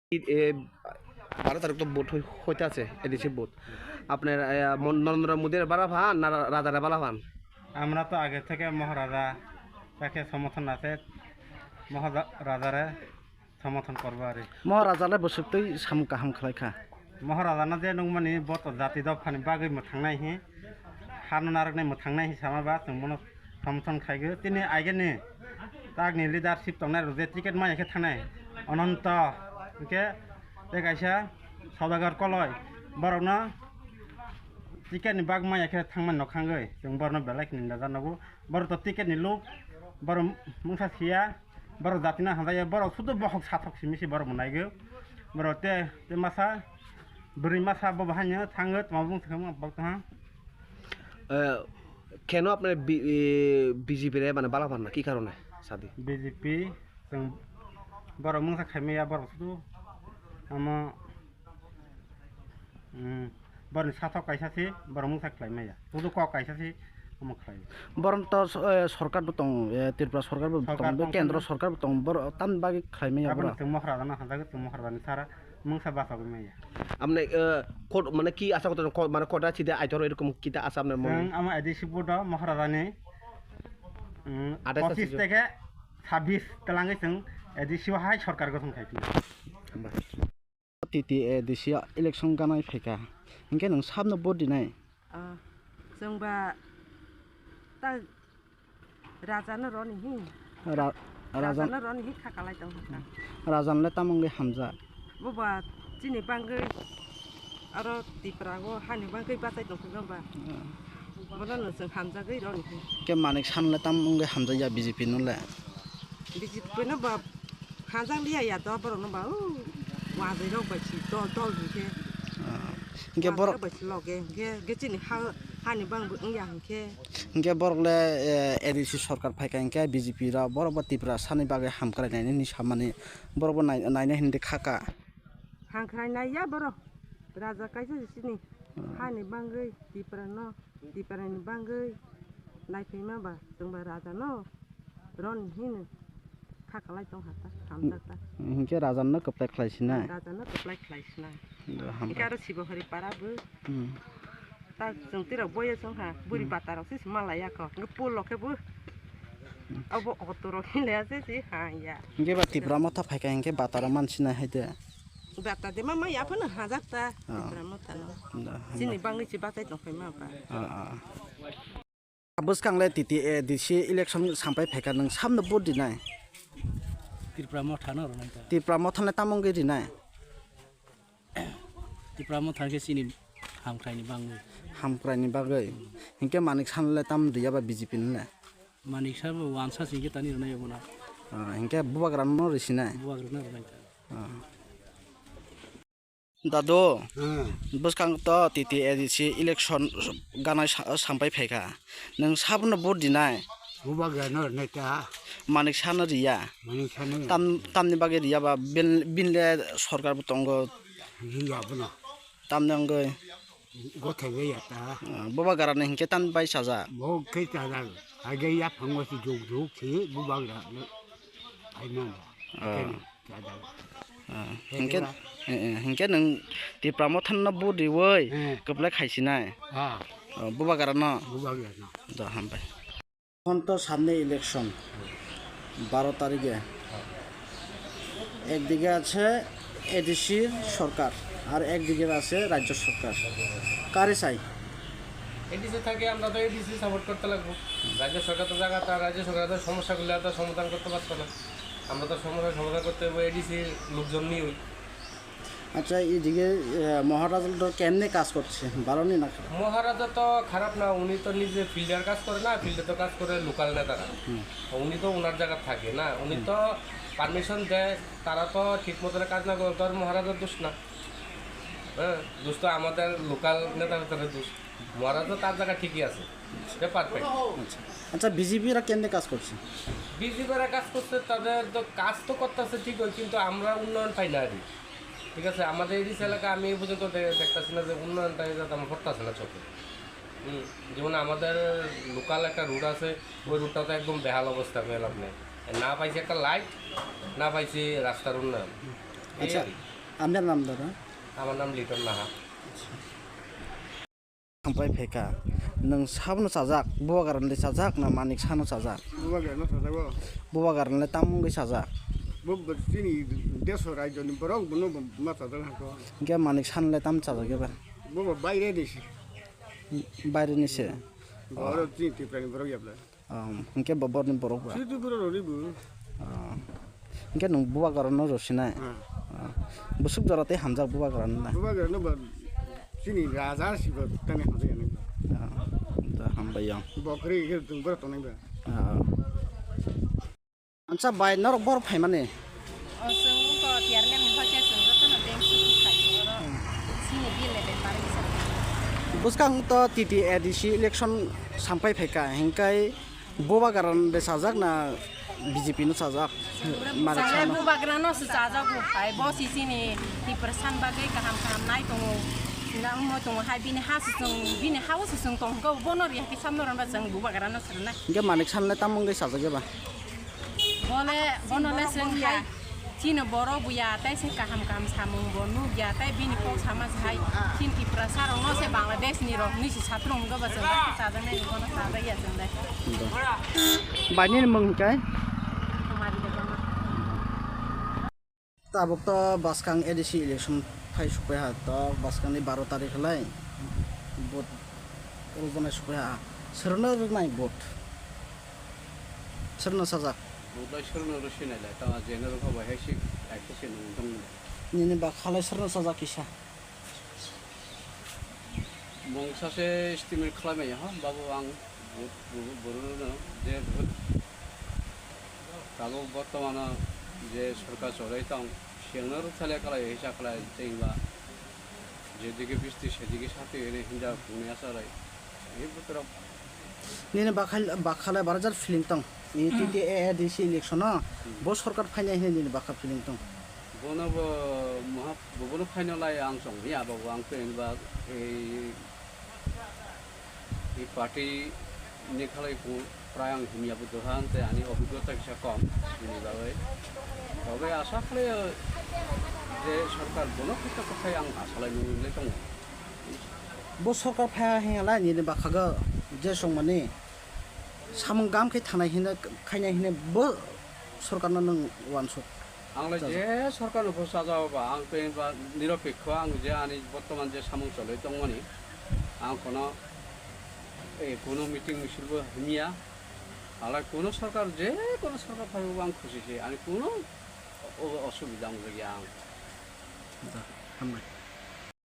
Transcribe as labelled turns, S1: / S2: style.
S1: বারো তারিখ তো ভোট হইতে আছে এদেশে ভোট আপনার নরেন্দ্র মোদীর বালা ভান না রাজারে বালা ভান?
S2: আমরা তো আগে থেকে মহারাজা তাকে সমর্থন আছে, মহারাজারে সমর্থন করবো আর
S3: महाराजालाय बोसोरतै साम गाहाम खालायखा
S2: মহারাজাना जे नों माने बत जाति दफानि बागै मोथांनाय हि हानु नारगनाय मोथांनाय हिसाबा जों मनो समर्थन खायगो तिनि आइगेनि तागनि लिडारशिप दंनाय जे टिकेट मायखे थानाय अनंत के देखायसा सदागर कलय बरनो टिकेटनि बाग मायखे थांमान नखांगै जों बरनो बेलायखनि नाजानांगौ बर त टिकेटनि लुब बर मुसा थिया बर जातिना हाजाया बर सुदु बहक साथक सिमिसि बर मोनायगो बर ते मासा बोरै मासा बाहायनो थाङो मा बुंथों बावथां
S1: কেন আপনার বিজেপির মানে বালা ভান না কি কারণে সাদি
S2: বিজেপি जों बर मुसा खायमाया बर सुदु आमा बरनि साथक कायसासि बर मुसा खायमाया सुदु क कायसासि
S3: बरंत सरकार दं त्रिपुरा सरकार दं केंद्र सरकार दं बर तान बागै खायमाया
S2: बर महाराजाना हाजागो महाराजानि सारा मुसा बासागो माया
S1: আপনি মানে কি আশা করতেন মানে কটা চিদে আইতর এরকম কিটা আশা আপনার মনে
S2: আমার এডিসিপুট महाराजानि 25 থেকে 26 तलाङै जों एडिसियावहाय सरकार गठन खायफिनो
S3: टिटि एडिसिया इलेक्शन गानाय फैका इनके नों साबनो भोट दिनाय
S4: जोंबा ता राजानो रनिहि राजानो रनिहि खाखालाय दं
S3: राजानले तामंगे हामजा
S4: बबा चिनि बांगै आरो तिप्रागो हानि बांगै बासाय दं जोंबा बरनो जों हामजागै रनिहि
S3: के मानिक सानले तामंगे हामजाया बीजेपी नले
S4: बीजेपी न बा हाजालिया या त बरनो बा वाजै रो बायसि दल के
S3: इनके बर
S4: बायसि लगे के चिनि हानि बांबो या हंके
S3: इनके बरले एडिसि सरकार फायका इनके बीजेपी रा बरबा तिप्रा सानि बागै हामख्रायनायनि निसा माने बरबा नायनाय हिन्दे खाका
S4: हांख्रायनाय या बर राजा कायसा सिनि हानि बांगै तिप्रानि बांगै नायफैमा बा जोंबा राजा न रन हिनो खाखालाय दं हाता हामजाता
S3: इनके राजानो कप्लाय खालायसिना
S4: राजानो कप्लाय खालायसिना इनके आरो सिबहरि पाराबो ता जों तेराव बयो जोंहा बुरि बाटारावसो मालायाखौ पोलखेबो अब अतरो हिलायासो सि हाया
S3: इनके बा तिप्रा मथा फायका इनके बाटारा मानसिना हायदे
S4: बाटा दे मा याफोनो हाजाता तिप्रा मथा सिनि बांगैसि बाटाय दं फै माबा
S3: बोसखांलाय टिटि एडिसि इलेक्शन सामपाय फायका नों सामनो भोट दिनाय
S5: त्रिपुरा मथानो रनता
S3: त्रिपुरा मथाने तामंगे दिनाय
S5: त्रिपुरा मथाके सिनि
S3: हामख्रायनि बागै इनके मानिक सानले ताम दियाबा बीजेपी नले
S5: मानिक साब वानसा सिंगे तानि रनाय बना
S3: इनके बुबाग्रान न रिसिनाय
S5: बुवाग्रना रनायता
S3: दादो बोसखां त टिटि एडिसि इलेक्शन गानाय सामपाय फायका नों साबनो भोट दिनाय
S2: बुबाग्रानो रनायता
S3: मानिक सान रिया तामनि बागै रियाबा बिनले सरकार बतंगो
S2: रियाबना
S3: तामनंगै
S2: गथायबाय याता
S3: बुबाग्रान हिंके तान बाय साजा
S2: बो कैता आगे या फंगोसि जोग थि बुबाग्रानो आइना हिंके नों तिप्रा मथान भोट दिवै कप्लाय खायसिनाय बुबाग्रान दा हामबाय तो सामने इलेक्शन 12 तारिखे একদিকে আছে এডিসি সরকার আর একদিকে আছে রাজ্য সরকার কারে চাই
S6: এডিসি থাকে আমরা তো এডিসি সাপোর্ট করতে লাগবো রাজ্য সরকার তো জায়গা তার রাজ্য সরকার তো সমস্যাগুলো তো সমাধান করতে পারতো না আমরা তো সমস্যার সমাধান করতে হবে এডিসির লোকজন নিয়ে
S3: আচ্ছা এইদিকে মহারাজা তো কেমনে কাজ করছে ভালো নি না
S6: মহারাজা তো খারাপ না উনি তো নিজে ফিল্ডের কাজ করে না ফিল্ডে তো কাজ করে লোকাল নেতারা উনি তো ওনার জায়গা থাকে না উনি তো পারমিশন দেয় তারা তো ঠিক মতন কাজ না করে তো আর মহারাজার দোষ না হ্যাঁ দোষ তো আমাদের লোকাল নেতাদের দোষ মহারাজা তার জায়গা ঠিকই আছে সেটা পারফেক্ট
S3: আচ্ছা বিজেপিরা কেমনে কাজ করছে
S6: বিজেপিরা কাজ করছে তাদের তো কাজ তো করতেছে ঠিক হয় কিন্তু আমরা উন্নয়ন পাই না আর ঠিক আছে আমাদের এই এলাকা আমি এই পর্যন্ত দেখতেছি না যে উন্নয়নটা যাতে আমার করতেছে না চোখে যেমন আমাদের লোকাল একটা রুট আছে ওই রুটটা তো একদম বেহাল অবস্থা মেলাম নেই না পাইছি একটা লাইট না পাইছি রাস্তার উন্নয়ন
S3: আচ্ছা আপনার নাম দাদা
S6: আমার নাম লিটন নাহা।
S3: थांबाय फेका नों साबनो साजाक बुवा गारनले साजाक ना मानिक सानो साजाक
S7: बुवा गारनो साजागो
S3: बुवा गारनले तामुंगै साजाक
S7: बुवा जोंनि देश रायजोनि बरं बुनो मा साजाग हाखो
S3: इनके मानिक सानले ताम साजागेबा
S7: बुवा बायरे दिसि
S3: बायरेनिसे
S7: बरो जोंनि तिप्रानि बरं याब्ला
S3: इनके बबरनि बरबा
S7: सिदु बरं रिबु
S3: इनके नों बुवा गारनो रसिनाय बुसुक जराते हामजाक बुवा गारनना
S7: बुवा गारनो बा जोंनि राजा सिबो तने हाजायानो
S3: दा हामबाय आं
S7: बकरी के जों बर तनायबा
S3: आंसा बाय नर बर फायमाने
S8: जोंखौ देरलेम हजे जोंखौ तन बेंक सुखि खायो सिनि बिले बे पारिसा
S3: बुसकां तो टीटी एडीसी इलेक्शन सामपाय फेका हेंकाय बुवा गारनले साजाक ना बीजेपी नो साजाक मानिक
S8: saya
S3: सानो
S8: bubagrano sejaja bu hai bos sini di persan bagai kaham naik tunggu nggak mau tunggu hai bini haus sung tunggu bonor ya kisam noran bazang bubagrano serna
S3: इनके Manik सानले तामुंगै साजागेबा
S8: boleh bonole sung hai Cina boro buya tai se kaham samung bonu ya tai bini pok sama hai cin di perasar no se Bangladesh ni roh ni si satrong ga bazang saja nih bono saja ya sung dai
S3: बायनि मंगकाय
S8: kemari deh bono
S3: ताबक तो बासकां ADC election phi सुपाय हा तो बासकांनि 12 तारिख लाय vote रजनाय सुपाय हा सोरनो रोनाय vote सोरनो साजाक
S5: बुदलाय सोरनो रसिनायलाय ता जेनेर होबाय हायसि आइखोसे नोंथां
S3: निनि बा खालाय सोरनो साजाक इसा
S5: मं सासे एस्टिमेट खालामनाय हा बाबु आं बरनो जे दाबो बर्तमान जे सरकार चलाय दं सिगांनो थाले खालाय हिसाब खालाय जेनेबा जेदिके बिस्ति सेदिके साथि एने हिन्जा बुंनाया साराय बे बोथोराव
S3: निनि बा खालाय बाराजार फिलिं दं इ टीटी एडीसी इलेक्शन बो सरकार फाइनाय हिने निनि बाखा फिलिं दं
S5: बनबो महा बबनो फाइनालाय आं संबिया बाबु आं पेनबा এই পার্টি নিখালাইকো প্রায় আং হিমিয়াবো দহানতে আনি অভিজ্ঞতা কিসা কম নিবাবে তবে আশা করে যে সরকার বনো ক্ষেত্রে কোথায় আং আশালাই নুলে দङ
S3: बो सरकार फाया हिङालाय निनि बाखागा जे संमाने सामं गामखै थानाय हिने खायनाय हिने बो सरकारनो नों वानसक
S5: आंलाय जे सरकारनो फसा जाबा आं पेनबा निरपेक्ष आं जे आनि बर्तमान जे सामं चलै दङनि आं कोनो কোনো মিটিং মিছিলবো হিমিয়া আলাদা কোনো সরকার যে কোনো সরকার ফাইবো আং খুশিছি আমি কোনো অসুবিধা গিয়া আং